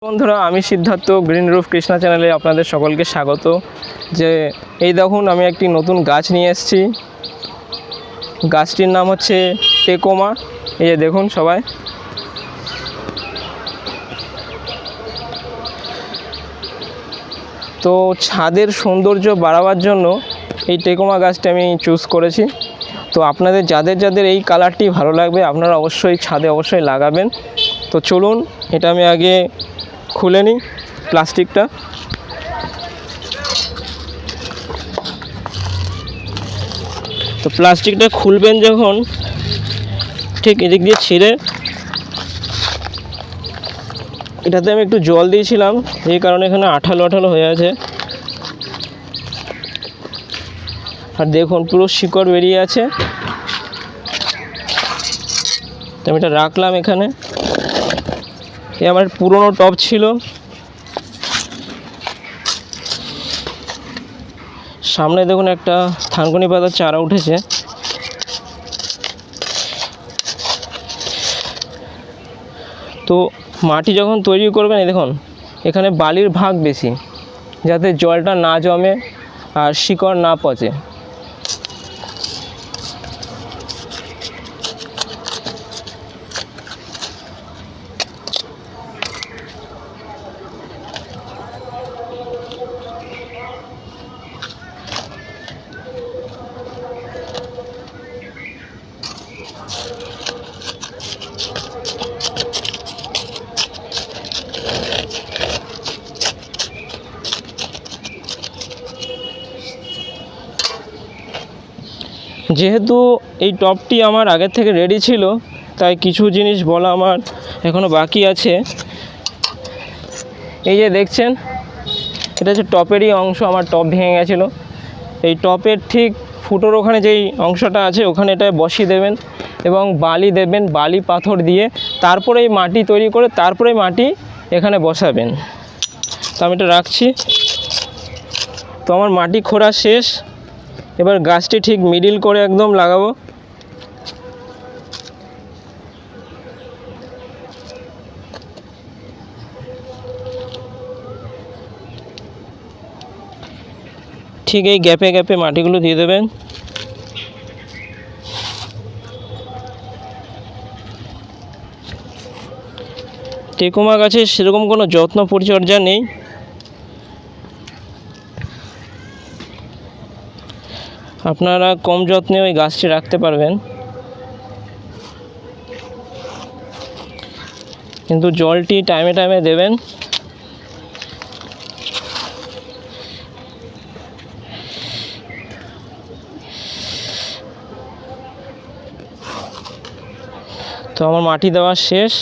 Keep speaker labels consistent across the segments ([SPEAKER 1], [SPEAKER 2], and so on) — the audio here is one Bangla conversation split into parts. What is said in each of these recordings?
[SPEAKER 1] বন্ধুরা, আমি সিদ্ধার্থ গ্রিন রুফ কৃষ্ণা চ্যানেলে আপনাদের সকলকে স্বাগত। যে এই দেখুন, আমি একটি নতুন গাছ নিয়ে এসেছি। গাছটির নাম হচ্ছে টেকোমা। এই যে দেখুন সবাই, তো ছাদের সৌন্দর্য বাড়াবার জন্য এই টেকোমা গাছটি আমি চুজ করেছি। তো আপনাদের যাদের যাদের এই কালারটি ভালো লাগবে আপনারা অবশ্যই ছাদে অবশ্যই লাগাবেন। তো চলুন, এটা আমি আগে খুলে নিই প্লাস্টিকটা। তো প্লাস্টিকটা খুলবেন যখন, ঠিক এদিক দিয়ে ছিঁড়ে, এটাতে আমি একটু জল দিয়েছিলাম, এই কারণে এখানে আঠালো আঠালো হয়ে আছে। আর দেখুন পুরো শিকড় বেরিয়ে আছে। তো আমি এটা রাখলাম এখানে। এ আমার পুরনো টব ছিল, সামনে দেখুন একটা থানকুনি পাতার চারা উঠেছে। তো মাটি যখন তৈরি করবেন, দেখুন এখানে বালির ভাগ বেশি, যাতে জলটা না জমে আর শিকড় না পচে। যেহেতু এই টবটি আমার আগের থেকে রেডি ছিল, তাই কিছু জিনিস বলা আমার এখনও বাকি আছে। এই যে দেখছেন, এটা হচ্ছে টপেরই অংশ। আমার টপ ভেঙে গেছিলো। এই টপের ঠিক ফুটোর ওখানে যেই অংশটা আছে, ওখানে এটা বসিয়ে দেবেন এবং বালি দেবেন। বালি পাথর দিয়ে তারপরে এই মাটি তৈরি করে তারপরে মাটি এখানে বসাবেন। তো আমি এটা রাখছি। তো আমার মাটি খোঁড়া শেষ। এবার গাছটি ঠিক মিডিল করে একদম লাগাবো। ঠিক এই গ্যাপে গ্যাপে মাটিগুলো দিয়ে দেবেন। টেকোমা গাছের সেরকম কোনো যত্ন পরিচর্যা নেই। আপনারা কম যত্নে ওই গাছটি রাখতে পারবেন, কিন্তু জলটি টাইমে টাইমে দেবেন। তো আমার মাটি দেওয়া শেষ।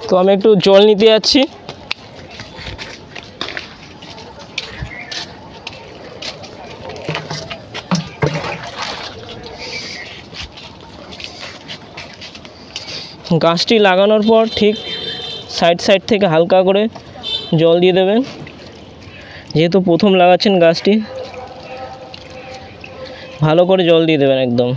[SPEAKER 1] তো আমি একটু জল নিতে যাচ্ছি। গাছটি লাগানোর পর ঠিক সাইড সাইড থেকে হালকা করে জল দিয়ে দেবেন। যেহেতু প্রথম লাগাচ্ছেন গাছটি, ভালো করে জল দিয়ে দেবেন একদম।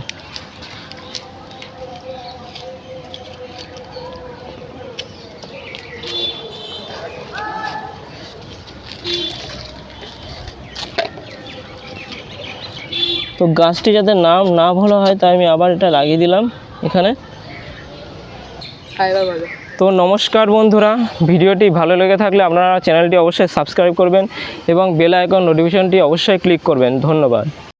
[SPEAKER 1] তো গাছটি যাতে নাম না ভালো হয়, তাই আমি আবার এটা লাগিয়ে দিলাম এখানে। তো নমস্কার বন্ধুরা, ভিডিওটি ভালো লেগে থাকলে আপনারা চ্যানেলটি অবশ্যই সাবস্ক্রাইব করবেন এবং বেল আইকন নোটিফিকেশনটি অবশ্যই ক্লিক করবেন। ধন্যবাদ।